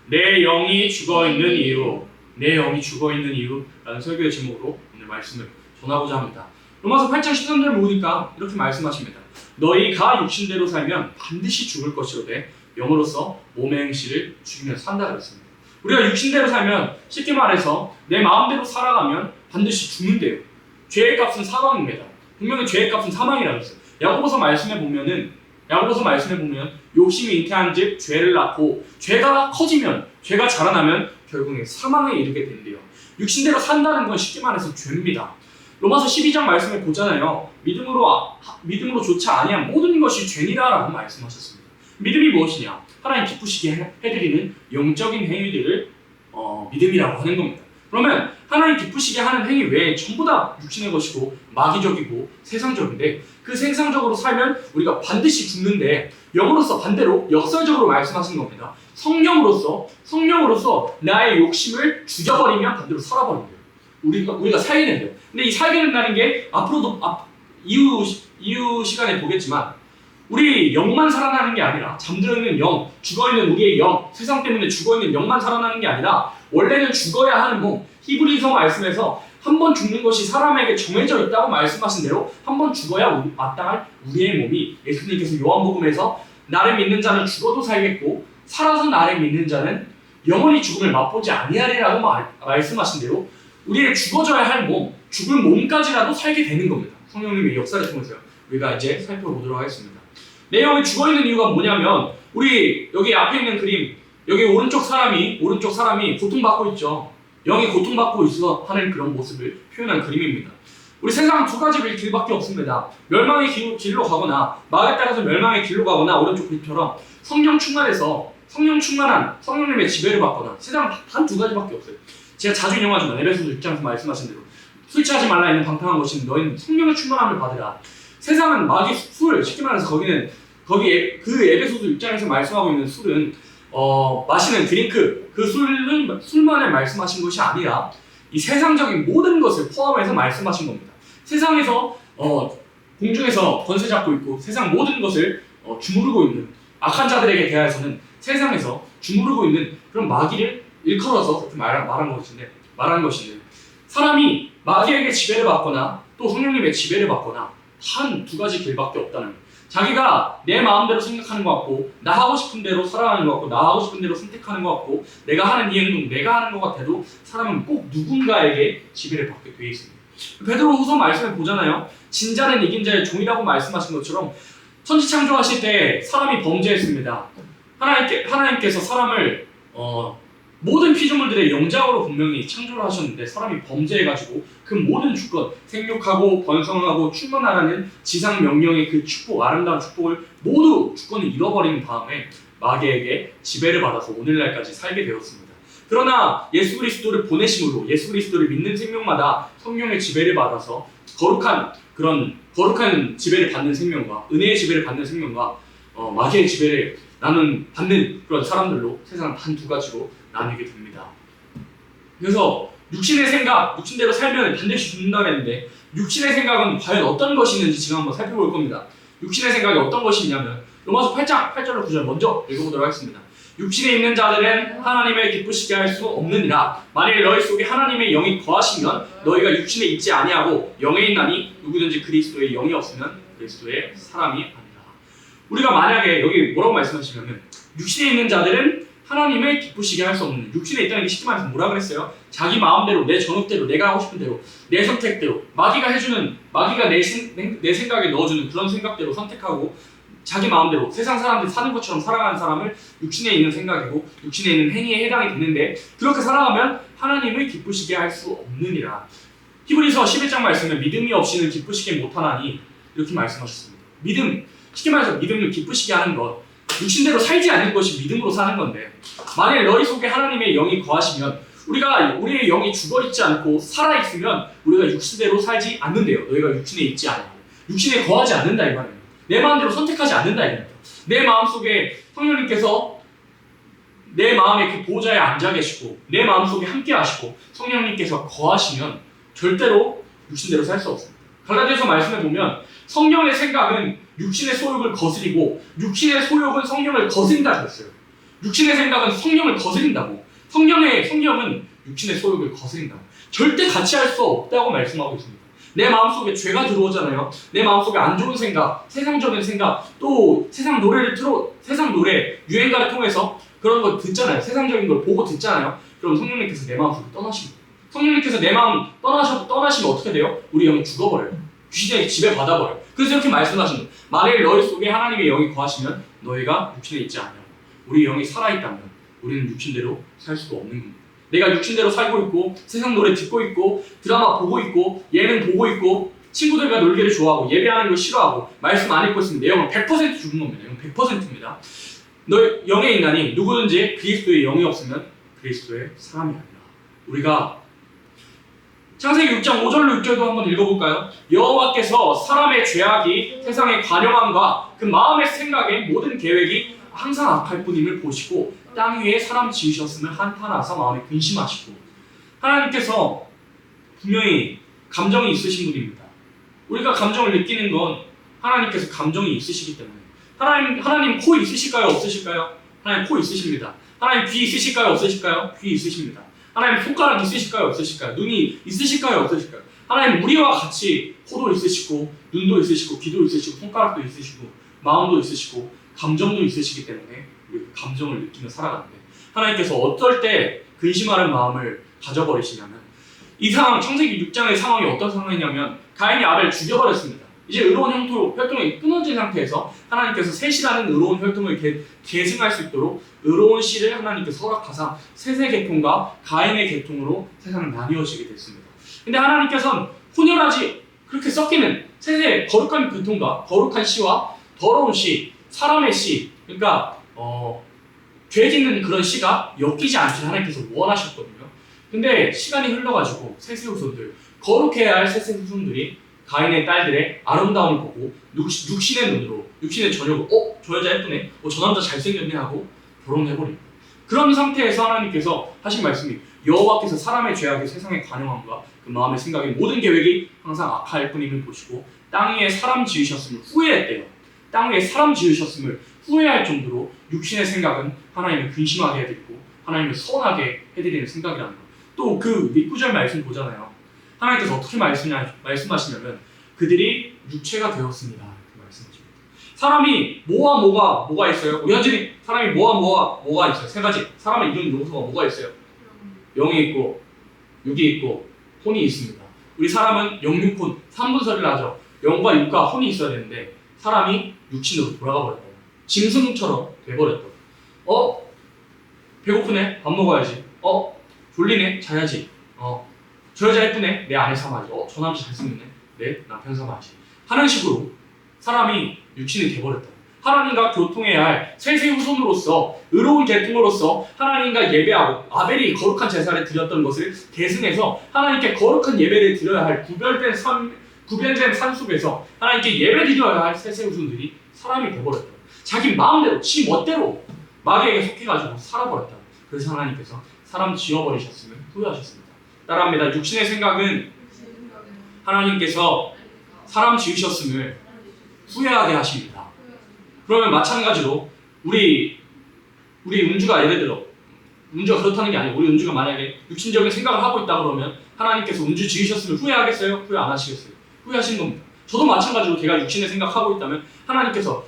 내 영이 죽어있는 이유, 내 영이 죽어있는 이유라는 설교의 제목으로 오늘 말씀을 전하고자 합니다. 로마서 8장 13절을 보니까 이렇게 말씀하십니다. 너희가 육신대로 살면 반드시 죽을 것이로되 영으로서 몸의 행실을 죽이며 산다 그랬습니다. 우리가 육신대로 살면 쉽게 말해서 내 마음대로 살아가면 반드시 죽는데요. 죄의 값은 사망입니다. 분명히 죄의 값은 사망이라고 했어요. 야고보서 말씀에 보면 욕심이 잉태한즉 죄를 낳고 죄가 커지면 죄가 자라나면 결국에 사망에 이르게 된대요. 육신대로 산다는 건 쉽게 말해서 죄입니다. 로마서 12장 말씀에 보잖아요. 믿음으로조차 아니한 모든 것이 죄니라라고 말씀하셨습니다. 믿음이 무엇이냐? 하나님 기쁘시게 해드리는 영적인 행위들을 믿음이라고 하는 겁니다. 그러면 하나님 기쁘시게 하는 행위 외에 전부 다 육신의 것이고 마귀적이고 세상적인데 그 세상적으로 살면 우리가 반드시 죽는데 영으로서 반대로 역설적으로 말씀하시는 겁니다. 성령으로서 나의 욕심을 죽여버리면 반대로 살아버린대요. 우리가 살게 된대요. 근데 이 살게 된다는 게 앞으로도 이후 시간에 보겠지만 우리 영만 살아나는 게 아니라 잠들어있는 영, 죽어있는 우리의 영, 세상 때문에 죽어있는 영만 살아나는 게 아니라 원래는 죽어야 하는 몸, 히브리서 말씀에서 한 번 죽는 것이 사람에게 정해져 있다고 말씀하신 대로 한 번 죽어야 마땅할 우리의 몸이 예수님께서 요한복음에서 나를 믿는 자는 죽어도 살겠고 살아서 나를 믿는 자는 영원히 죽음을 맛보지 아니하리라고 말씀하신 대로 우리의 죽어져야 할 몸, 죽을 몸까지라도 살게 되는 겁니다. 성령님의 역사를 통해서요. 우리가 이제 살펴보도록 하겠습니다. 내 영이 죽어있는 이유가 뭐냐면 우리 여기 앞에 있는 그림 여기 오른쪽 사람이 고통받고 있죠. 영이 고통받고 있어 하는 그런 모습을 표현한 그림입니다. 우리 세상은 두 가지 길밖에 없습니다. 멸망의 길로 가거나 마에 따라서 멸망의 길로 가거나 오른쪽 그림처럼 성령 충만한 성령님의 지배를 받거나 세상은 단 두 가지밖에 없어요. 제가 자주 인용하지만 에베소서 6장에서 말씀하신 대로 술 취하지 말라 있는 방탕한 것이 너희는 성령의 충만함을 받으라. 세상은 마귀 술, 쉽게 말해서 거기 그 에베소서 6장에서 말씀하고 있는 술은 마시는 드링크, 그 술만을 말씀하신 것이 아니라 이 세상적인 모든 것을 포함해서 말씀하신 겁니다. 세상에서 공중에서 권세 잡고 있고 세상 모든 것을 주무르고 있는 악한 자들에게 대하여서는 세상에서 주무르고 있는 그런 마귀를 일컬어서 그렇게 말한 것인데 사람이 마귀에게 지배를 받거나 또 성령님의 지배를 받거나 한 두 가지 길밖에 없다는 거예요. 자기가 내 마음대로 생각하는 것 같고 나 하고 싶은 대로 살아가는 것 같고 나 하고 싶은 대로 선택하는 것 같고 내가 하는 이 행동 내가 하는 것 같아도 사람은 꼭 누군가에게 지배를 받게 되어 있습니다. 베드로후서 말씀을 보잖아요. 진자는 이긴 자의 종이라고 말씀하신 것처럼 천지창조하실 때 사람이 범죄했습니다. 하나님께서 사람을 모든 피조물들의 영장으로 분명히 창조를 하셨는데 사람이 범죄해가지고 그 모든 주권, 생육하고 번성하고 충만하라는 지상 명령의 그 축복, 아름다운 축복을 모두 주권을 잃어버린 다음에 마귀에게 지배를 받아서 오늘날까지 살게 되었습니다. 그러나 예수 그리스도를 보내심으로 예수 그리스도를 믿는 생명마다 성령의 지배를 받아서 거룩한 지배를 받는 생명과 은혜의 지배를 받는 생명과 마귀의 지배를 받는 그런 사람들로 세상은 단 두 가지로 나뉘게 됩니다. 그래서 육신대로 살면 반드시 죽는다고 했는데 육신의 생각은 과연 어떤 것이 있는지 지금 한번 살펴볼 겁니다. 육신의 생각이 어떤 것이 있냐면 로마서 8장 8절로 9절 먼저 읽어보도록 하겠습니다. 육신에 있는 자들은 하나님을 기쁘시게 할 수 없느니라. 만일 너희 속에 하나님의 영이 거하시면 너희가 육신에 있지 아니하고 영에 있나니 누구든지 그리스도의 영이 없으면 그리스도의 사람이 아니라. 우리가 만약에 여기 뭐라고 말씀하시냐면 육신에 있는 자들은 하나님을 기쁘시게 할 수 없는, 육신에 있다는 게 쉽게 말해서 뭐라 그랬어요? 자기 마음대로, 내 전업대로, 내가 하고 싶은 대로, 내 선택대로, 마귀가 내 생각에 넣어주는 그런 생각대로 선택하고 자기 마음대로 세상 사람들이 사는 것처럼 살아가는 사람을 육신에 있는 생각이고 육신에 있는 행위에 해당이 되는데 그렇게 살아가면 하나님을 기쁘시게 할 수 없느니라. 히브리서 11장 말씀에 믿음이 없이는 기쁘시게 못하나니 이렇게 말씀하셨습니다. 쉽게 말해서 믿음을 기쁘시게 하는 것, 육신대로 살지 않는 것이 믿음으로 사는 건데 만일 너희 속에 하나님의 영이 거하시면 우리의 영이 죽어있지 않고 살아있으면 우리가 육신대로 살지 않는데요. 너희가 육신에 있지 않아요. 육신에 거하지 않는다 이 말이에요. 내 마음대로 선택하지 않는다 이 말이에요. 내 마음속에 성령님께서 내 마음의 그 보좌에 앉아 계시고 내 마음속에 함께 하시고 성령님께서 거하시면 절대로 육신대로 살 수 없습니다. 갈라디아서 말씀에 보면 성령의 생각은 육신의 소욕을 거스리고 육신의 소욕은 성령을 거스린다 그랬어요. 육신의 생각은 성령을 거스린다고. 성령은 육신의 소욕을 거스린다고. 절대 같이 할 수 없다고 말씀하고 있습니다. 내 마음속에 죄가 들어오잖아요. 내 마음속에 안 좋은 생각, 세상적인 생각, 또 세상 노래 유행가를 통해서 그런 거 듣잖아요. 세상적인 걸 보고 듣잖아요. 그럼 성령님께서 내 마음속에 떠나십니다. 성령님께서 내 마음 떠나시면 어떻게 돼요? 우리 영이 죽어버려요. 귀신의 지배 받아버려요. 그래서 이렇게 말씀하신 거예요. 만일 너희 속에 하나님의 영이 거하시면 너희가 육신에 있지 않냐고. 우리 영이 살아있다면 우리는 육신대로 살 수가 없는 겁니다. 내가 육신대로 살고 있고 세상 노래 듣고 있고 드라마 보고 있고 예능 보고 있고 친구들과 놀기를 좋아하고 예배하는 걸 싫어하고 말씀 안 읽고 있으면 내 영은 100% 죽은 겁니다. 영은 100%입니다. 너의 영의 인간이 누구든지 그리스도의 영이 없으면 그리스도의 사람이 아니라. 우리가 창세기 6장 5절로 6절도 한번 읽어볼까요? 여호와께서 사람의 죄악이 세상의 관영함과 그 마음의 생각의 모든 계획이 항상 악할 뿐임을 보시고 땅 위에 사람 지으셨음을 한탄하사 마음에 근심하시고. 하나님께서 분명히 감정이 있으신 분입니다. 우리가 감정을 느끼는 건 하나님께서 감정이 있으시기 때문에. 하나님 코 있으실까요? 없으실까요? 하나님 코 있으십니다. 하나님 귀 있으실까요? 없으실까요? 귀 있으십니다. 하나님 손가락 있으실까요? 없으실까요? 눈이 있으실까요? 없으실까요? 하나님 우리와 같이 코도 있으시고 눈도 있으시고 귀도 있으시고 손가락도 있으시고 마음도 있으시고 감정도 있으시기 때문에 우리 감정을 느끼며 살아가는데, 하나님께서 어떨 때 근심하는 마음을 가져버리시냐면, 이 상황, 창세기 6장의 상황이 어떤 상황이냐면 가인이 아벨을 죽여버렸습니다. 이제 의로운 혈통이 끊어진 상태에서 하나님께서 셋이라는 의로운 혈통을 계승할 수 있도록 의로운 씨를 하나님께서 허락하사 셋의 계통과 가인의 계통으로 세상은 나뉘어지게 됐습니다. 근데 하나님께서는 혼혈하지 그렇게 섞이는 셋의 거룩한 계통과 거룩한 씨와 더러운 씨, 사람의 씨, 그러니까 죄 짓는 그런 씨가 엮이지 않기를 하나님께서 원하셨거든요. 근데 시간이 흘러가지고 셋의 후손들, 거룩해야 할 셋의 후손들이 가인의 딸들의 아름다움을 보고 육신의 눈으로, 육신의 저녁으로 저 여자 예쁘네, 저 남자 잘생겼네 하고 결혼해버립니다. 그런 상태에서 하나님께서 하신 말씀이, 여호와께서 사람의 죄악이 세상의 관영함과 그 마음의 생각의 모든 계획이 항상 악할 뿐임을 보시고 땅 위에 사람 지으셨음을 후회했대요. 땅 위에 사람 지으셨음을 후회할 정도로 육신의 생각은 하나님을 근심하게 해드리고 하나님을 서운하게 해드리는 생각이라는 것. 또 그 밑구절 말씀 보잖아요. 하나님께서 어떻게 말씀하시냐면 그들이 육체가 되었습니다. 그 말씀하십니다. 사람이 뭐가 있어요? 우리 현진이 사람이 뭐가 있어요? 세 가지. 사람의 이런 요소가 뭐가 있어요? 영이 있고 육이 있고 혼이 있습니다. 우리 사람은 영육혼 3분설을 하죠. 영과 육과 혼이 있어야 되는데 사람이 육신으로 돌아가 버렸다고. 짐승처럼 돼버렸다고. 배고프네? 밥 먹어야지. 졸리네? 자야지. 저 여자 예쁘네? 내 아내 삼아야지. 저 남자 잘생겼네? 내 남편 삼아야지. 하는 식으로 사람이 육신이 돼버렸다. 하나님과 교통해야 할 셋의 후손으로서, 의로운 계통으로서 하나님과 예배하고 아벨이 거룩한 제사를 드렸던 것을 계승해서 하나님께 거룩한 예배를 드려야 할 구별된 산속에서 하나님께 예배 드려야 할 셋의 후손들이 사람이 돼버렸다. 자기 마음대로, 지 멋대로 마귀에게 속해가지고 살아버렸다. 그래서 하나님께서 사람 지어버리셨음을 후회하셨습니다. 따라합니다. 육신의 생각은 하나님께서 사람 지으셨음을 후회하게 하십니다. 그러면 마찬가지로 우리 은주가 예를 들어, 은주가 그렇다는 게 아니고 우리 은주가 만약에 육신적인 생각을 하고 있다 그러면 하나님께서 은주 지으셨음을 후회하겠어요? 후회 안 하시겠어요? 후회하시는 겁니다. 저도 마찬가지로 제가 육신의 생각하고 있다면 하나님께서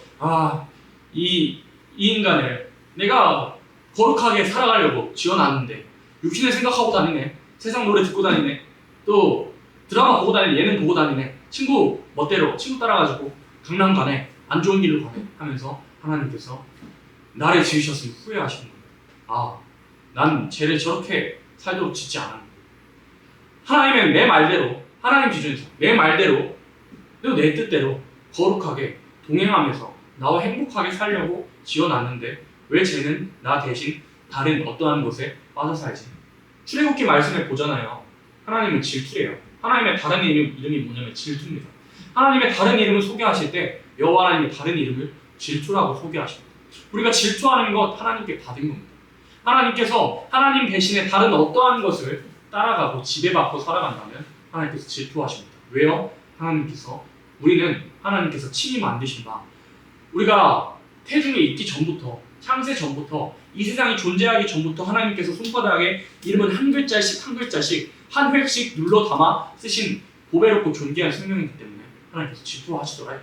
이 인간을 내가 거룩하게 살아가려고 지어놨는데 육신의 생각하고 다니네, 세상 노래 듣고 다니네, 또 드라마 보고 다니네, 예능 보고 다니네, 친구 멋대로 친구 따라가지고 강남 가네, 안 좋은 길로 가네 하면서 하나님께서 나를 지으셨으면 후회하시는 거예요. 난 죄를 저렇게 살도록 짓지 않았는데. 하나님은 내 말대로, 하나님 기준에서 내 말대로 그리고 내 뜻대로 거룩하게 동행하면서 나와 행복하게 살려고 지어놨는데 왜 쟤는 나 대신 다른 어떠한 것에 빠져 살지? 출애굽기 말씀을 보잖아요. 하나님은 질투래요. 하나님의 다른 이름이 뭐냐면 질투입니다. 하나님의 다른 이름을 소개하실 때 여호와 하나님의 다른 이름을 질투라고 소개하십니다. 우리가 질투하는 것 하나님께 받은 겁니다. 하나님께서 하나님 대신에 다른 어떠한 것을 따라가고 지배받고 살아간다면 하나님께서 질투하십니다. 왜요? 우리는 하나님께서 친히 만드신 바, 우리가 태중에 있기 전부터, 창세 전부터 이 세상이 존재하기 전부터 하나님께서 손바닥에 이름은 한 글자씩 한 글자씩 한 획씩 눌러 담아 쓰신 보배롭고 존귀한 생명이기 때문에 하나님께서 질투하시더라.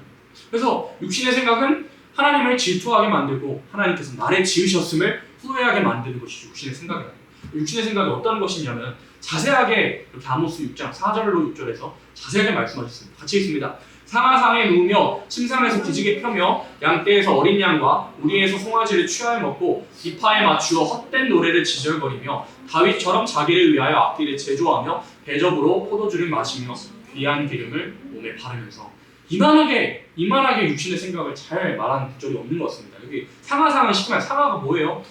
그래서 육신의 생각은 하나님을 질투하게 만들고 하나님께서 나를 지으셨음을 후회하게 만드는 것이 육신의 생각이다. 육신의 생각이 어떤 것이냐면 자세하게 이렇게 아모스 6장 4절로 6절에서 자세하게 말씀하셨습니다. 같이 읽습니다. 상하상에 누우며 침상에서 기지개 펴며 양떼에서 어린 양과 우리에서 송아지를 취하여 먹고 비파에 맞추어 헛된 노래를 지절거리며 다윗처럼 자기를 위하여 악기를 제조하며 대접으로 포도주를 마시며 귀한 기름을 몸에 바르면서 이만하게 육신의 생각을 잘 말하는 구절이 없는 것 같습니다. 여기 상하상은 쉽게 말해 상하가 뭐예요?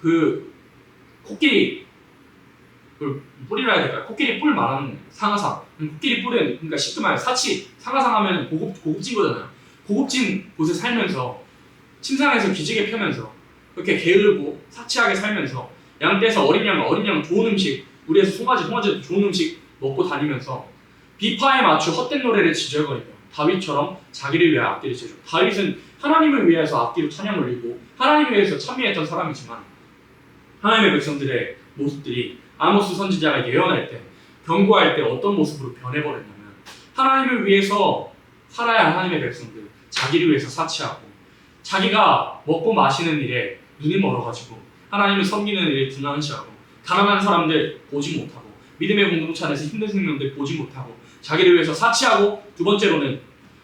그 코끼리 그 뿔이라 해야 될까요? 코끼리 뿔 말하는 상하상. 코끼리 뿔은 그러니까 쉽게 말해 사치. 상하상 하면 고급진 거잖아요. 고급진 곳에 살면서 침상에서 기지개 펴면서 그렇게 게으르고 사치하게 살면서 양떼에서 어린 양 좋은 음식, 우리에서 송아지도 좋은 음식 먹고 다니면서 비파에 맞춰 헛된 노래를 지절거리며 다윗처럼 자기를 위해 악기를 제조. 다윗은 하나님을 위해서 악기로 찬양 올리고 하나님을 위해서 참여했던 사람이지만 하나님의 백성들의 모습들이 아모스 선지자가 예언할 때, 경고할 때 어떤 모습으로 변해버렸냐면 하나님을 위해서 살아야 할 하나님의 백성들, 자기를 위해서 사치하고 자기가 먹고 마시는 일에 눈이 멀어가지고 하나님을 섬기는 일에 등한시하고 가난한 사람들 보지 못하고 믿음의 공동체 안에서 힘든 생명들 보지 못하고 자기를 위해서 사치하고 두 번째로는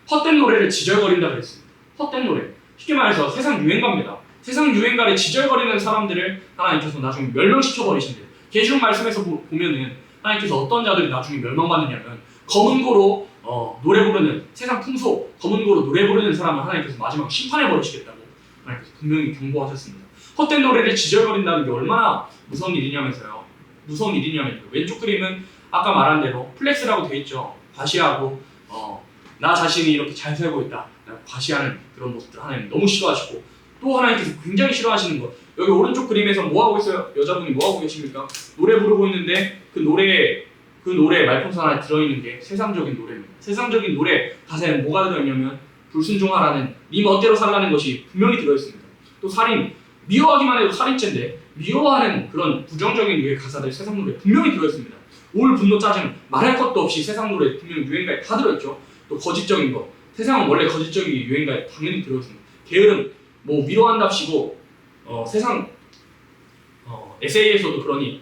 헛된 노래를 지절거린다 그랬습니다. 헛된 노래. 쉽게 말해서 세상 유행가입니다. 세상 유행가를 지절거리는 사람들을 하나님께서 나중에 멸망시켜버리신대요. 계시록 말씀에서 보면은 하나님께서 어떤 자들이 나중에 멸망받느냐면 검은 고로 노래 부르는 세상 풍속 검은 고로 노래 부르는 사람을 하나님께서 마지막 심판해버리시겠다고 하나님께서 분명히 경고하셨습니다. 헛된 노래를 지절거린다는 게 얼마나 무서운 일이냐면서요. 무서운 일이냐면요. 왼쪽 그림은 아까 말한 대로 플렉스라고 되어 있죠. 과시하고 나 자신이 이렇게 잘 살고 있다 과시하는 그런 모습들 하나님 너무 싫어하시고 또 하나님께서 굉장히 싫어하시는 것. 여기 오른쪽 그림에서 뭐 하고 있어요? 여자분이 뭐 하고 계십니까? 노래 부르고 있는데 그 노래 말풍선 안에 들어있는 게 세상적인 노래입니다. 세상적인 노래 가사에는 뭐가 들어있냐면 불순종하라는 네 멋대로 살라는 것이 분명히 들어있습니다. 또 살인, 미워하기만 해도 살인죄인데 미워하는 그런 부정적인 유의 가사들 세상 노래에 분명히 들어있습니다. 올 분노 짜증 말할 것도 없이 세상 노래에 분명히 유행가에 다 들어있죠. 또 거짓적인 거 세상은 원래 거짓적인 유행가에 당연히 들어있습니다. 게으름 뭐 위로한답시고 세상 에세이에서도 그러니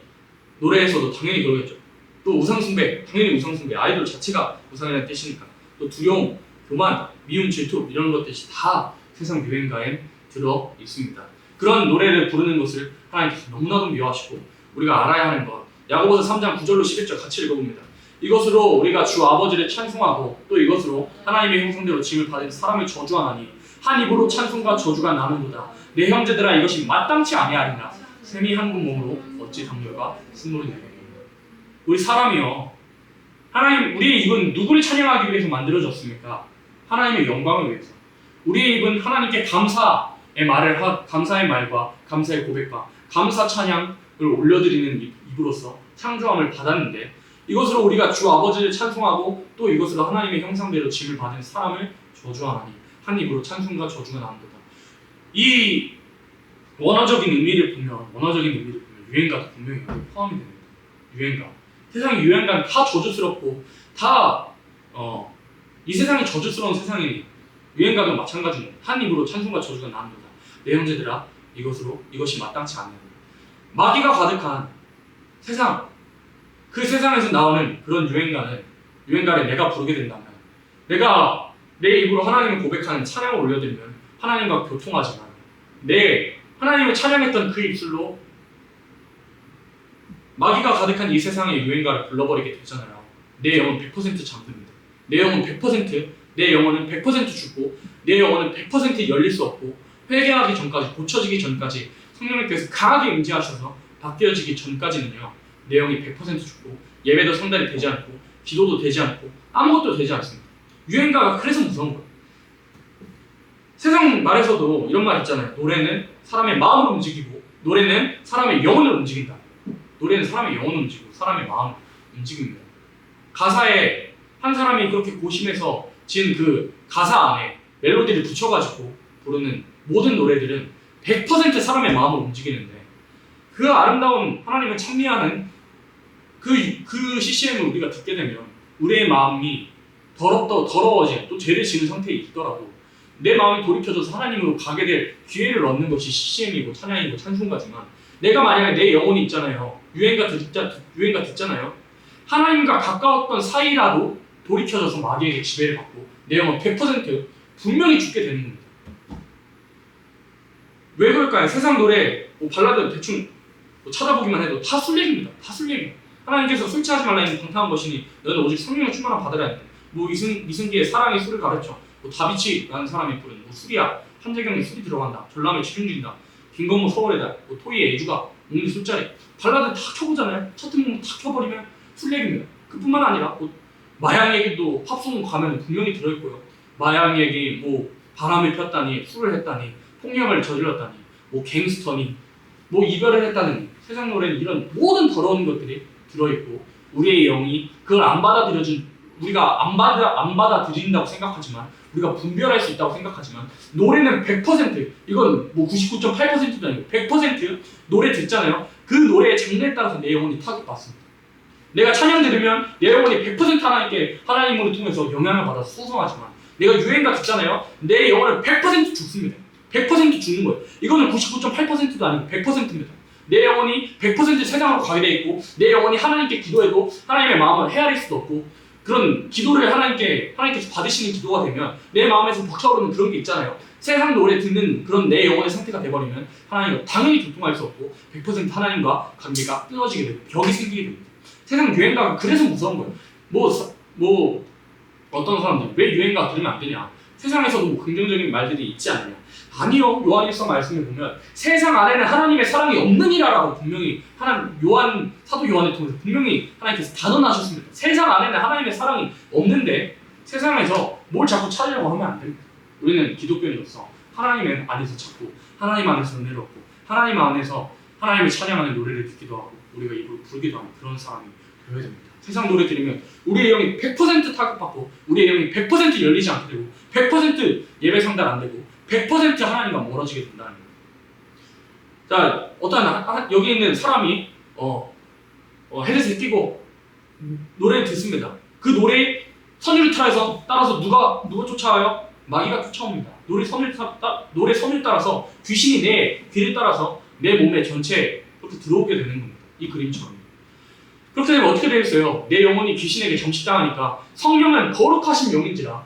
노래에서도 당연히 그러겠죠. 또 우상숭배 당연히 우상숭배 아이돌 자체가 우상이라는 뜻이니까 또 두려움, 교만, 미움, 질투 이런 것들이 다 세상 유행가에 들어 있습니다. 그런 노래를 부르는 것을 하나님께서 너무나도 미워하시고 우리가 알아야 하는 것 야고보서 3장 9절로 11절 같이 읽어봅니다. 이것으로 우리가 주 아버지를 찬송하고 또 이것으로 하나님의 형상대로 짐을 받은 사람을 저주하나니 한 입으로 찬송과 저주가 나는도다. 내 형제들아 이것이 마땅치 아니하리라. 셈이 한 분 몸으로 어찌 담력과 승노를 내리리까. 우리 사람이요. 하나님 우리의 입은 누구를 찬양하기 위해서 만들어졌습니까? 하나님의 영광을 위해서. 우리의 입은 하나님께 감사의 말과 감사의 고백과 감사 찬양을 올려드리는 입으로서 창조함을 받았는데 이것으로 우리가 주 아버지를 찬송하고 또 이것으로 하나님의 형상대로 짐을 받은 사람을 저주하나니 한 입으로 찬송과 저주가 나온도다. 이 원어적인 의미를 보면 유행가도 분명히 여기 포함이 됩니다. 유행가. 세상의 유행가는 다 저주스럽고 다 이 세상이 저주스러운 세상이니 유행가도 마찬가지입니다. 한 입으로 찬송과 저주가 나온도다. 내 형제들아 이것이 마땅치 않느냐. 마귀가 가득한 세상 그 세상에서 나오는 그런 유행가를 내가 부르게 된다면 내가 내 입으로 하나님을 고백하는 찬양을 올려드리면 하나님과 교통하지만 하나님을 찬양했던 그 입술로 마귀가 가득한 이 세상의 유행가를 불러버리게 되잖아요. 내 영은 100% 잠듭니다. 내 영은 100%, 내 영혼은 100% 죽고 내 영혼은 100% 열릴 수 없고 회개하기 전까지, 고쳐지기 전까지 성령님께서 강하게 임재하셔서 바뀌어지기 전까지는요 내 영이 100% 죽고 예배도 상달이 되지 않고 기도도 되지 않고 아무것도 되지 않습니다. 유행가가 그래서 무서운 거예요. 세상 말에서도 이런 말 있잖아요. 노래는 사람의 마음을 움직이고 노래는 사람의 영혼을 움직인다. 노래는 사람의 영혼을 움직이고 사람의 마음을 움직입니다. 가사에 한 사람이 그렇게 고심해서 지은 그 가사 안에 멜로디를 붙여가지고 부르는 모든 노래들은 100% 사람의 마음을 움직이는데 그 아름다운 하나님을 찬미하는 그 CCM을 우리가 듣게 되면 우리의 마음이 더러워진 또 죄를 지는 상태에 있더라도 내 마음이 돌이켜져서 하나님으로 가게 될 기회를 얻는 것이 CCM이고 찬양이고 찬송가지만 내가 만약에 내 영혼이 있잖아요. 유행가 듣잖아요. 하나님과 가까웠던 사이라도 돌이켜져서 마귀에게 지배를 받고 내 영혼 100% 분명히 죽게 되는 겁니다. 왜 그럴까요? 세상 노래, 발라드 대충 찾아보기만 해도 다 술얘기입니다. 다 술얘기. 하나님께서 술 취하지 말라는 방탕한 것이니 너는 오직 성령의 충만함 받으라 했는데 이승기의 사랑이 술을 가르쳐 다비치라는 사람이 부른 술이야 한재경에 술이 들어간다 전람회 치중진다 김건모 서울에다 토이의 애주가 웅리 술자리 발라드 다 켜보잖아요. 차트곡 다 켜버리면 술 얘기입니다. 그뿐만 아니라 마약 얘기도 팝송 가면 분명히 들어있고요. 마약 얘기, 바람을 폈다니 술을 했다니 폭력을 저질렀다니 갱스터니 이별을 했다는 세상 노래는 이런 모든 더러운 것들이 들어있고 우리의 영이 그걸 안 우리가 안 받아들인다고 생각하지만 우리가 분별할 수 있다고 생각하지만 노래는 100% 이건 99.8%도 아니고 100% 노래 듣잖아요. 그 노래의 장르에 따라서 내 영혼이 타격받습니다. 내가 찬양 들으면 내 영혼이 100% 하나님으로 통해서 영향을 받아서 소성하지만 내가 유행가 듣잖아요. 내 영혼은 100% 죽습니다. 100% 죽는 거예요. 이거는 99.8%도 아니고 100%입니다. 내 영혼이 100% 세상으로 가게 돼 있고 내 영혼이 하나님께 기도해도 하나님의 마음을 헤아릴 수도 없고 그런 기도를 하나님께서 받으시는 기도가 되면 내 마음에서 벅차오르는 그런 게 있잖아요. 세상 노래 듣는 그런 내 영혼의 상태가 돼버리면 하나님과 당연히 교통할 수 없고 100% 하나님과 관계가 끊어지게 되고 벽이 생기게 됩니다. 세상 유행가가 그래서 무서운 거예요. 어떤 사람들 왜 유행가 들으면 안 되냐? 세상에서도 긍정적인 말들이 있지 않느냐? 아니요. 요한일서 말씀을 보면 세상 안에는 하나님의 사랑이 없느니라라고 분명히 사도 요한을 통해서 분명히 하나님께서 단언하셨습니다. 세상 안에는 하나님의 사랑이 없는데 세상에서 뭘 자꾸 찾으려고 하면 안 됩니다. 우리는 기독교인으로서 하나님 안에서 찾고 하나님 안에서 은혜를 얻고 하나님 안에서 하나님을 찬양하는 노래를 듣기도 하고 우리가 입으로 부르기도 하는 그런 사람이 되어야 됩니다. 세상 노래 들으면 우리의 영이 100% 타격받고 우리의 영이 100% 열리지 않게 되고 100% 예배 상달 안 되고 100% 하나님과 멀어지게 된다는 거예요. 자, 여기 있는 사람이 헤드셋 끼고 노래를 듣습니다. 그 노래 선율타에서 따라서 누가 쫓아와요? 마귀가 쫓아옵니다. 노래 선율 따라서 귀신이 내 귀를 따라서 내 몸에 전체에 그렇게 들어오게 되는 겁니다. 이 그림처럼. 그렇게 되면 어떻게 되겠어요? 내 영혼이 귀신에게 점치당하니까 성령은 거룩하신 영인지라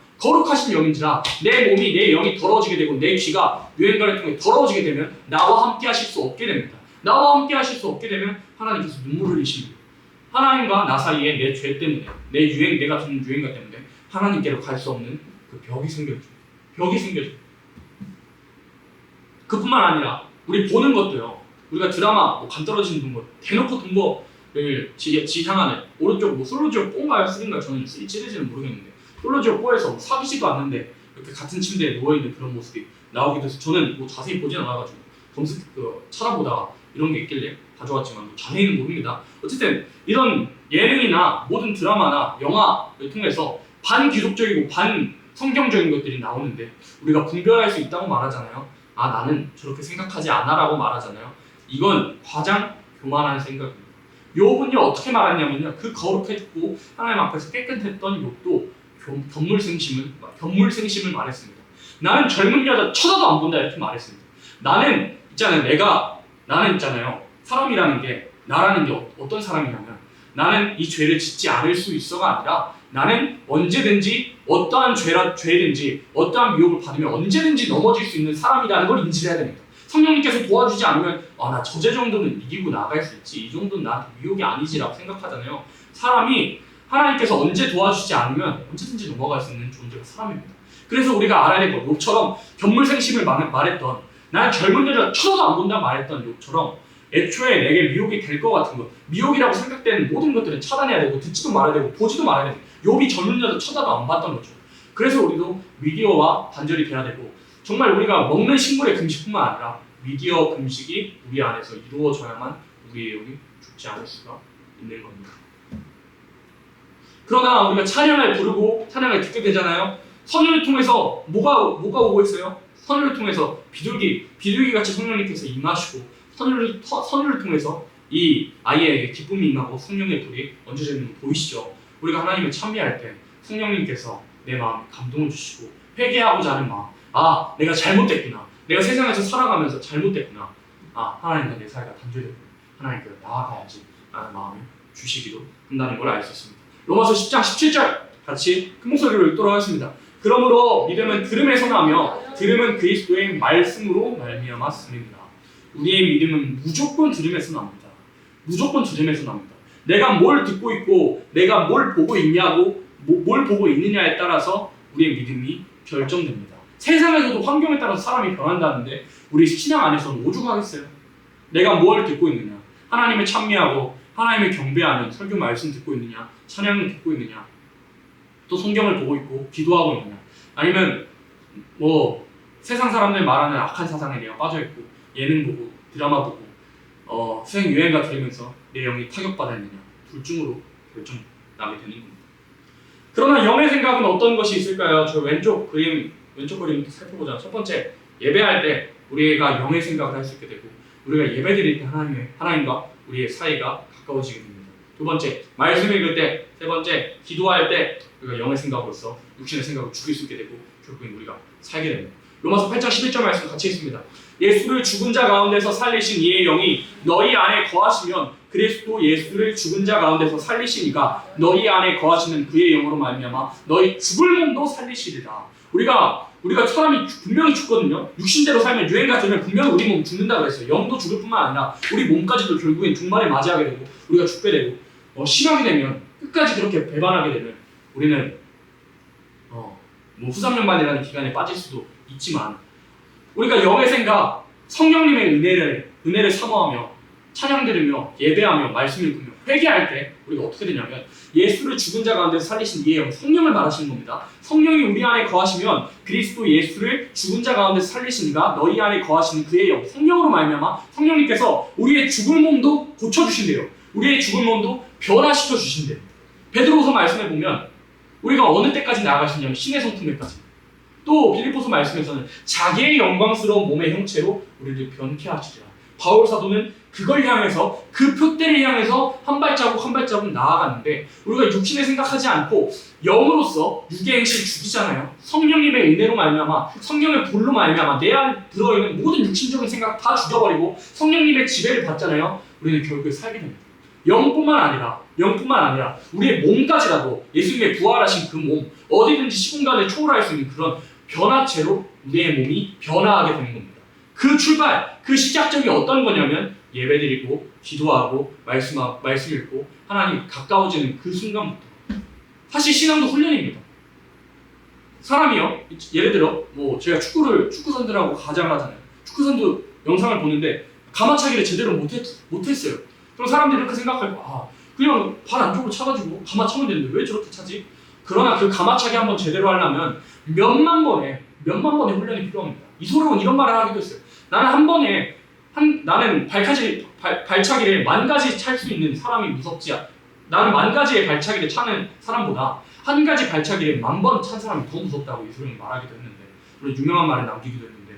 내 몸이 내 영이 더러워지게 되고 내 귀가 유행가를 통해 더러워지게 되면 나와 함께 하실 수 없게 됩니다. 나와 함께 하실 수 없게 되면 하나님께서 눈물을 흘리십니다. 하나님과 나 사이에 내 죄 때문에 내가 듣는 유행가 때문에 하나님께로 갈 수 없는 그 벽이 생겨져. 그뿐만 아니라 우리 보는 것도요. 우리가 드라마 감 떨어지는 동거 대놓고 동거를 지향하는 오른쪽 솔로지오 뽀인가요? 쓰인가요? 저는 찌르지는 모르겠는데 솔로지오 뽀에서 사귀지도 않는데 이렇게 같은 침대에 누워있는 그런 모습이 나오기도 해서 저는 자세히 보진 않아가지고 찾아보다가 이런 게 있길래 가져왔지만 자세히는 모릅니다. 어쨌든 이런 예능이나 모든 드라마나 영화를 통해서 반기독적이고 반성경적인 것들이 나오는데 우리가 분별할 수 있다고 말하잖아요. 나는 저렇게 생각하지 않아라고 말하잖아요. 이건 과장 교만한 생각입니다. 욥은요 어떻게 말했냐면요 그 거룩했고 하나님 앞에서 깨끗했던 욥도 견물생심을 말했습니다. 나는 젊은 여자 쳐다도 안 본다 이렇게 말했습니다. 나는 있잖아요 사람이라는 게 나라는 게 어떤 사람이냐면 나는 이 죄를 짓지 않을 수 있어가 아니라 나는 언제든지 어떠한 죄든지 어떠한 미혹을 받으면 언제든지 넘어질 수 있는 사람이라는 걸 인지해야 됩니다. 성령님께서 도와주지 않으면 나 저제 정도는 이기고 나갈 수 있지 이 정도는 나한테 미혹이 아니지라고 생각하잖아요. 사람이 하나님께서 언제 도와주지 않으면 언제든지 넘어갈 수 있는 존재가 사람입니다. 그래서 우리가 알아야 될 것, 욥처럼 견물생심을 말했던 나는 젊은 여자 쳐다도 안 본다 말했던 욥처럼 애초에 내게 미혹이 될 것 같은 것 미혹이라고 생각되는 모든 것들은 차단해야 되고 듣지도 말아야 되고 보지도 말아야 되고 욥이 젊은 여자 쳐다도 안 봤던 거죠. 그래서 우리도 미디어와 단절이 돼야 되고 정말 우리가 먹는 식물의 금식뿐만 아니라 미디어 금식이 우리 안에서 이루어져야만 우리의 영이 죽지 않을 수가 있는 겁니다. 그러나 우리가 찬양을 부르고 찬양을 듣게 되잖아요. 선율을 통해서 뭐가 오고 있어요? 선율을 통해서 비둘기 같이 성령님께서 임하시고 선율을 통해서 이 아이에게 기쁨이 임하고 성령의 불이 얹어지는 거 보이시죠? 우리가 하나님을 찬미할 때 성령님께서 내 마음에 감동을 주시고 회개하고자 하는 마음, 아 내가 잘못됐구나, 내가 세상에서 살아가면서 잘못됐구나, 아 하나님과 내 사이가 단절됐구나, 하나님께로 나아가야지 라는 마음을 주시기도 한다는 걸 알 수 있습니다. 로마서 10장 17절 같이 큰 목소리로 읽도록 하겠습니다. 그러므로 믿음은 들음에서 나며 들음은 그리스도의 말씀으로 말미암아 습니다. 우리의 믿음은 무조건 들음에서 납니다. 무조건 들음에서 납니다. 내가 뭘 듣고 있고 내가 뭘 보고 있냐고 뭘 보고 있느냐에 따라서 우리의 믿음이 결정됩니다. 세상에서도 환경에 따라서 사람이 변한다는데 우리 신앙 안에서는 오죽하겠어요? 내가 뭘 듣고 있느냐, 하나님을 찬미하고 하나님을 경배하는 설교 말씀 듣고 있느냐, 찬양을 듣고 있느냐, 또 성경을 보고 있고 기도하고 있느냐, 아니면 뭐 세상 사람들 말하는 악한 사상에 내가 빠져있고 예능 보고 드라마 보고 수행 유행가 들으면서 내 영이 타격받았느냐, 둘 중으로 결정 나게 되는 겁니다. 그러나 영의 생각은 어떤 것이 있을까요? 저 왼쪽 그림 살펴보자. 첫 번째, 예배할 때 우리가 영의 생각을 할 수 있게 되고 우리가 예배 드릴 때 하나님과 우리의 사이가 가까워지게 됩니다. 두 번째, 말씀 읽을 때. 세 번째, 기도할 때 우리가 영의 생각으로서 육신의 생각을 죽일 수 있게 되고 결국엔 우리가 살게 됩니다. 로마서 8장 11절 말씀 같이 읽습니다. 예수를 죽은 자 가운데서 살리신 이의 영이 너희 안에 거하시면 그리스도 예수를 죽은 자 가운데서 살리시니까 너희 안에 거하시는 그의 영으로 말미암아 너희 죽을 몸도 살리시리라. 우리가 사람이 분명히 죽거든요. 육신대로 살면 유행 같으면 분명히 우리 몸 죽는다고 그랬어요. 영도 죽을 뿐만 아니라 우리 몸까지도 결국엔 종말에 맞이하게 되고 우리가 죽게 되고 심하게 되면 끝까지 그렇게 배반하게 되면 우리는 후삼연반이라는 기간에 빠질 수도 있지만 우리가 영의 생각, 성령님의 은혜를 사모하며 찬양 들으며 예배하며 말씀 읽으며 회개할 때 우리가 어떻게 되냐면 예수를 죽은 자 가운데서 살리신 이의 영, 성령을 말하시는 겁니다. 성령이 우리 안에 거하시면 그리스도 예수를 죽은 자 가운데서 살리시니까 너희 안에 거하시는 그의 영, 성령으로 말미암아 성령님께서 우리의 죽을 몸도 고쳐주신대요. 우리의 죽을 몸도 변화시켜 주신대요. 베드로후서 말씀에 보면 우리가 어느 때까지 나아가시냐면 신의 성품에까지. 또 빌립보서 말씀에서는 자기의 영광스러운 몸의 형체로 우리를 변케 하시리라. 바울 사도는 그걸 향해서 그 표대를 향해서 한 발자국 한 발자국 나아갔는데 우리가 육신에 생각하지 않고 영으로서 육의 행실 죽이잖아요. 성령님의 은혜로 말미암아 성령의 불로 말미암아 내 안에 들어있는 모든 육신적인 생각 다 죽여버리고 성령님의 지배를 받잖아요. 우리는 결국에 살게 됩니다. 영뿐만 아니라 우리의 몸까지라도 예수님의 부활하신 그 몸 어디든지 시공간을 초월할 수 있는 그런 변화체로 우리의 몸이 변화하게 되는 겁니다. 그 출발, 그 시작점이 어떤 거냐면 예배드리고 기도하고 말씀 읽고 하나님 가까워지는 그 순간부터. 사실 신앙도 훈련입니다. 사람이요, 예를 들어 제가 축구 선수들하고 가장을 하잖아요. 축구 선수 영상을 보는데 가마차기를 제대로 못했어요. 그럼 사람들이 이렇게 생각할 거, 그냥 발 안쪽으로 차가지고 가마 차면 되는데 왜 저렇게 차지? 그러나 그 가마차기 한번 제대로 하려면 몇만 번의 훈련이 필요합니다. 이소룡은 이런 말을 하기도 했어요. 나는 발차기를 10,000가지 찰 수 있는 사람이 무섭지 않아. 나는 10,000가지의 발차기를 차는 사람보다 한 가지 발차기를 10,000번 찬 사람이 더 무섭다고 이소룡이 말하기도 했는데, 그런 유명한 말을 남기기도 했는데,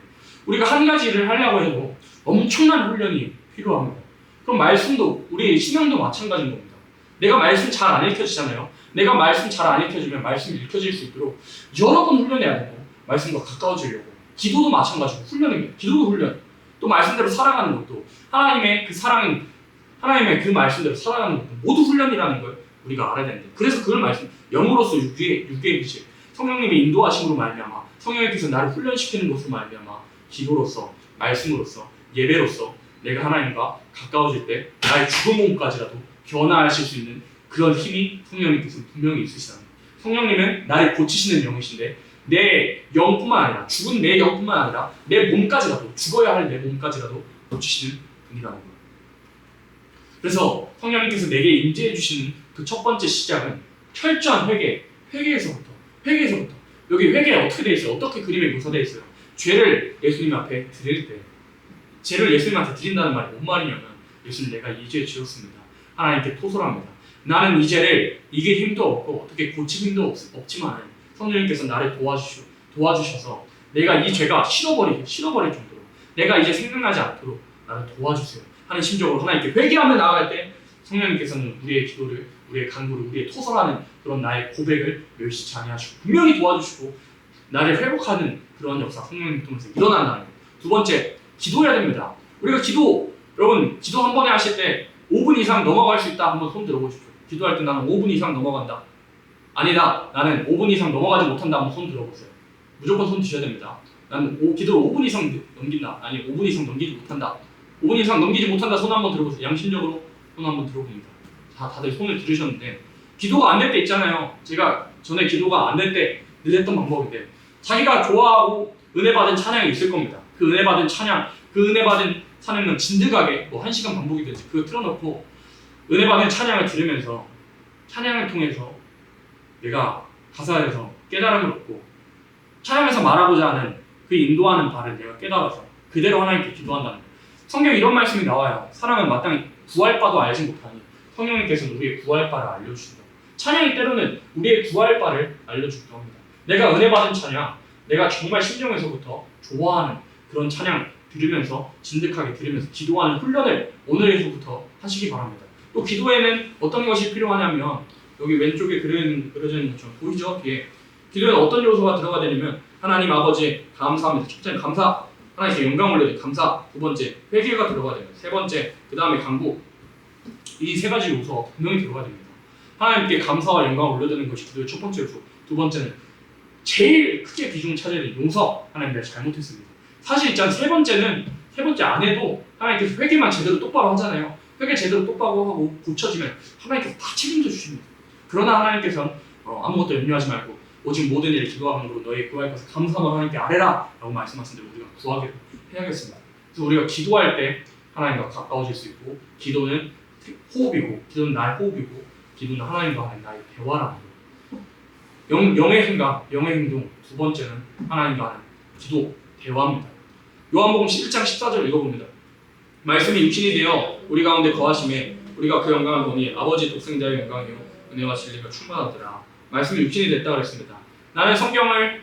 우리가 한 가지를 하려고 해도 엄청난 훈련이 필요합니다. 그럼 말씀도, 우리 신앙도 마찬가지인 겁니다. 내가 말씀 잘 안 읽혀지잖아요. 내가 말씀 잘 안 읽혀지면 말씀이 읽혀질 수 있도록 여러 번 훈련해야 되고, 말씀과 가까워지려고. 기도도 마찬가지고 훈련입니다. 기도도 훈련. 또 말씀대로 살아가는 것도 하나님의 그 말씀대로 살아가는 것도 모두 훈련이라는 걸 우리가 알아야 되는데, 그래서 그걸 영으로서 육의 빛을 성령님의 인도하심으로 말미암아 성령님께서 나를 훈련시키는 것으로 말미암아 기도로서 말씀으로서 예배로서 내가 하나님과 가까워질 때 나의 죽은 몸까지라도 변화하실 수 있는 그런 힘이 성령님께서 분명히 있으시다는 거예요. 성령님은 나를 고치시는 영이신데 내 영뿐만 아니라 죽은 내 영뿐만 아니라 내 몸까지라도, 죽어야 할 내 몸까지라도 고치시는 분이라는 거예요. 그래서 성령님께서 내게 임재해 주시는 그 첫 번째 시작은 철저한 회개에서부터. 여기 회개 어떻게 돼 있어요? 어떻게 그림에 묘사되어 있어요? 죄를 예수님 앞에 드릴 때, 죄를 예수님한테 드린다는 말이 뭔 말이냐면, 예수님 내가 이 죄 지었습니다. 하나님께 토설합니다. 나는 이 죄를 이길 힘도 없고 어떻게 고칠 힘도 없지만 성령님께서 나를 도와주셔서 내가 이 죄가 싫어버릴 정도로, 내가 이제 생각나지 않도록 나를 도와주세요 하는 심정으로 하나님께 회개하며 나아갈 때 성령님께서는 우리의 기도를, 우리의 간구를, 우리의 토설하는 그런 나의 고백을 멸시치 아니하시고 분명히 도와주시고 나를 회복하는 그런 역사 성령님 통해서 일어난다는 거예요. 두 번째, 기도해야 됩니다. 우리가 여러분 기도 한 번에 하실 때 5분 이상 넘어갈 수 있다 한번 손 들어보십시오. 기도할 때 나는 5분 이상 넘어간다. 아니다. 나는 5분 이상 넘어가지 못한다 한번 손 들어보세요. 무조건 손 드셔야 됩니다. 나는 기도를 5분 이상 넘긴다. 아니 5분 이상 넘기지 못한다. 5분 이상 넘기지 못한다. 손 한번 들어보세요. 양심적으로 손 한번 들어봅니다. 다들 손을 들으셨는데 기도가 안 될 때 있잖아요. 제가 전에 기도가 안 될 때 늘 했던 방법인데 자기가 좋아하고 은혜 받은 찬양이 있을 겁니다. 그 은혜 받은 찬양은 진득하게 뭐 1시간 반복이든지 그거 틀어놓고 은혜 받은 찬양을 들으면서 찬양을 통해서 내가 가사에서 깨달음을 얻고 찬양에서 말하고자 하는 그 인도하는 바를 내가 깨달아서 그대로 하나님께 기도한다는 거예요. 성경에 이런 말씀이 나와요. 사람은 마땅히 구할 바도 알지 못하니 성령님께서는 우리의 구할 바를 알려주신다. 찬양이 때로는 우리의 구할 바를 알려주기도 합니다. 내가 은혜 받은 찬양, 내가 정말 심정에서부터 좋아하는 그런 찬양 들으면서 진득하게 들으면서 기도하는 훈련을 오늘에서부터 하시기 바랍니다. 또 기도에는 어떤 것이 필요하냐면 여기 왼쪽에 그려져 있는 것처럼 보이죠? 뒤에 기도에는 어떤 요소가 들어가 되냐면 하나님 아버지 감사합니다. 첫째는 감사, 하나님께 영광 올려드리고 감사. 두 번째 회개가 들어가야 됩니다. 세 번째 그 다음에 간구. 이 세 가지 요소가 분명히 들어가야 됩니다. 하나님께 감사와 영광을 올려드리는 것이 기도의 첫 번째 요소. 두 번째는 제일 크게 비중을 차지하는 용서. 하나님 내가 잘못했습니다. 사실 있잖아요. 세 번째 안 해도 하나님께서 회개만 제대로 똑바로 하잖아요. 회개 제대로 똑바로 하고 고쳐지면 하나님께서 다 책임져 주십니다. 그러나 하나님께서는 아무것도 염려하지 말고 오직 모든 일을 기도와 간구로 너희 구할 것을 감사함으로 하나님께 아뢰라 라고 말씀하신 대로 우리가 구하기를 해야겠습니다. 그래서 우리가 기도할 때 하나님과 가까워질 수 있고 기도는 호흡이고 기도는 나의 호흡이고 기도는 하나님과 하는 나의 대화라는 거예요. 영의 생각, 영의 행동. 두 번째는 하나님과 하는 기도, 대화입니다. 요한복음 11장 14절 읽어봅니다. 말씀이 육신이 되어 우리 가운데 거하심에 우리가 그 영광을 보니 아버지 독생자의 영광이요 은혜와 진리가 충만하더라. 말씀이 육신이 됐다 그랬습니다. 나는 성경을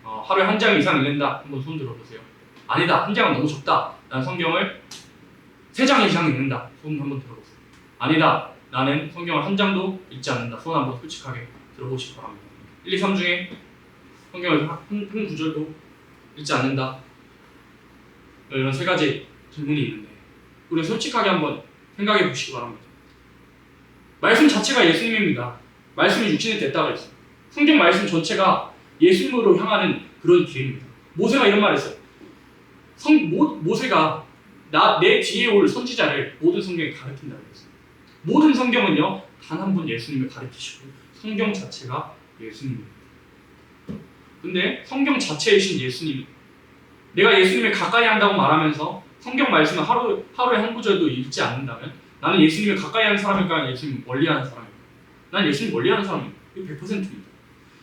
하루에 한 장 이상 읽는다. 한번 손 들어보세요. 아니다. 한 장은 너무 적다. 나는 성경을 3장 이상 읽는다. 손 한번 들어보세요. 아니다. 나는 성경을 한 장도 읽지 않는다. 손 한번 솔직하게 들어보시기 바랍니다. 1, 2, 3 중에 성경을 한 구절도 읽지 않는다. 이런 세 가지 질문이 있는데 우리가 솔직하게 한번 생각해 보시기 바랍니다. 말씀 자체가 예수님입니다. 말씀이 육신이 됐다고 했어요. 성경 말씀 전체가 예수님으로 향하는 그런 길입니다. 모세가 이런 말을 했어요. 모세가 내 뒤에 올 선지자를 모든 성경에 가르친다고 했어요. 모든 성경은요 단 한 분 예수님을 가르치시고 성경 자체가 예수님입니다. 근데 성경 자체이신 예수님, 내가 예수님을 가까이 한다고 말하면서 성경 말씀을 하루에 한 구절도 읽지 않는다면 나는 예수님을 가까이 하는 사람일까? 예수님 멀리하는 사람일까? 난 예수님 멀리하는 사람입니다. 이거 100%입니다.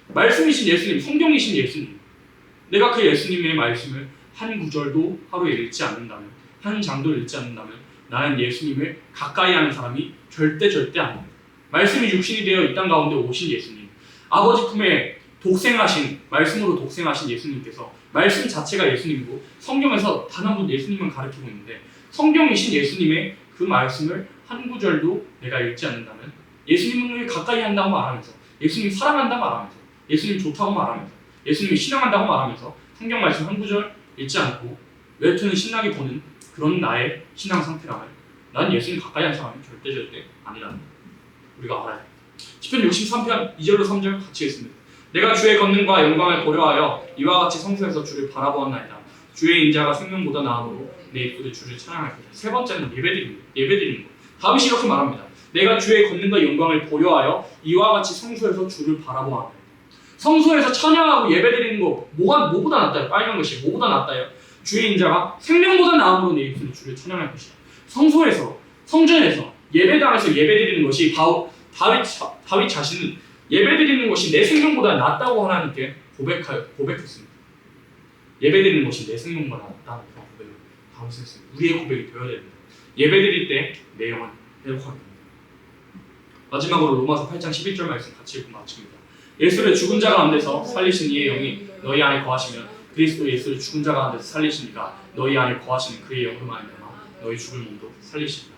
말씀이신 예수님, 성경이신 예수님, 내가 그 예수님의 말씀을 한 구절도 하루에 읽지 않는다면, 한 장도 읽지 않는다면 나는 예수님을 가까이 하는 사람이 절대 아닙니다. 말씀이 육신이 되어 이 땅 가운데 오신 예수님, 아버지 품에 말씀으로 독생하신 예수님께서 말씀 자체가 예수님이고 성경에서 단 한 분 예수님만 가르치고 있는데 성경이신 예수님의 그 말씀을 한 구절도 내가 읽지 않는다면 예수님을 가까이 한다고 말하면서 예수님 사랑한다고 말하면서 예수님 좋다고 말하면서 예수님이 신앙한다고 말하면서 성경 말씀 한 구절 읽지 않고 외투는 신나게 보는 그런 나의 신앙 상태라면 난 예수님 가까이 한 사람이 절대 아니라는 거 우리가 알아야 합니다. 시편 63편 2절로 3절 같이 읽습니다. 내가 주의 권능과 영광을 고려하여 이와 같이 성소에서 주를 바라보았나이다. 주의 인자가 생명보다 나음으로 내 입술에 주를 찬양할 것이다. 세 번째는 예배드리는 것. 다윗이 이렇게 말합니다. 내가 주의 권능과 영광을 고려하여 이와 같이 성소에서 주를 바라보았나이다. 성소에서 찬양하고 예배드리는 거 뭐보다 낫다요? 빨간 것이 뭐보다 낫다요? 주의 인자가 생명보다 나음으로 내 입술에 주를 찬양할 것이다. 성소에서 성전에서 예배당에서 예배드리는 것이 다윗 자신은 예배드리는 것이 내 생명보다 낫다고 하나님께 고백했습니다. 예배드리는 것이 내 생명보다 낫다는 고백을 다윗이 했습니다. 우리의 고백이 되어야 됩니다. 예배드릴 때 내 영혼 회복하게 됩니다. 마지막으로 로마서 8장 11절 말씀 같이 읽고 마칩니다. 예수를 죽은 자 가운데서 살리신 이의 영이 너희 안에 거하시면 그리스도 예수를 죽은 자 가운데서 살리시니까 너희 안에 거하시는 그의 영으로 말미암아 너희 죽을 몸도 살리시리라.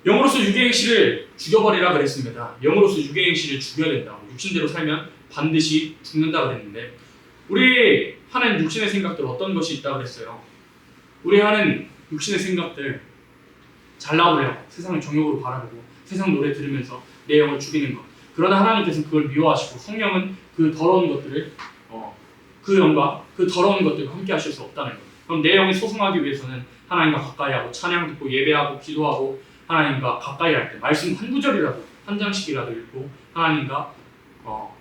영으로서 육의 행실을 죽여버리라 그랬습니다. 영으로서 육의 행실을 죽여야 된다. 육신대로 살면 반드시 죽는다 그랬는데 우리 하는 육신의 생각들 어떤 것이 있다 그랬어요. 우리 하는 육신의 생각들 잘 나오려고 세상을 정욕으로 바라보고 세상 노래 들으면서 내 영을 죽이는 것. 그러나 하나님께서는 그걸 미워하시고 성령은 그 더러운 것들을 그 영과 그 더러운 것들과 함께 하실 수 없다는 것. 그럼 내 영이 소성하기 위해서는 하나님과 가까이 하고 찬양 듣고 예배하고 기도하고 하나님과 가까이 할 때 말씀 한 구절이라도 한 장씩이라도 읽고 하나님과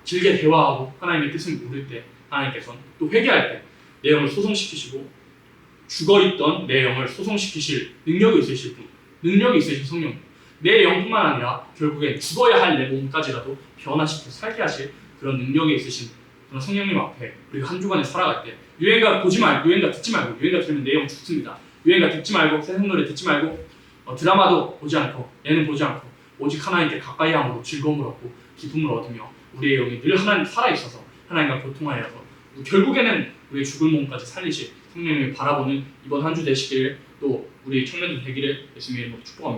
길게 대화하고 하나님의 뜻을 물을 때 하나님께서는 또 회개할 때 내 영을 소성시키시고 죽어있던 내 영을 소성시키실 능력이 있으실 분, 능력이 있으신 성령. 내 영뿐만 아니라 결국엔 죽어야 할 내 몸까지라도 변화시켜 살게 하실 그런 능력이 있으신 그런 성령님 앞에 우리가 한 주간에 살아갈 때 유행가 보지 말고 유행가 듣지 말고 유행가 들으면 내 영 죽습니다. 유행가 듣지 말고 세상 노래 듣지 말고 드라마도 보지 않고 예능 보지 않고 오직 하나님께 가까이 함으로 즐거움을 얻고 기쁨을 얻으며 우리의 영이 늘 하나님 살아있어서 하나님과 교통하여서 결국에는 우리의 죽을 몸까지 살리실 성령님을 바라보는 이번 한 주 되시기를 또 우리 청년들 되기를 예수님의 이름으로 축복합니다.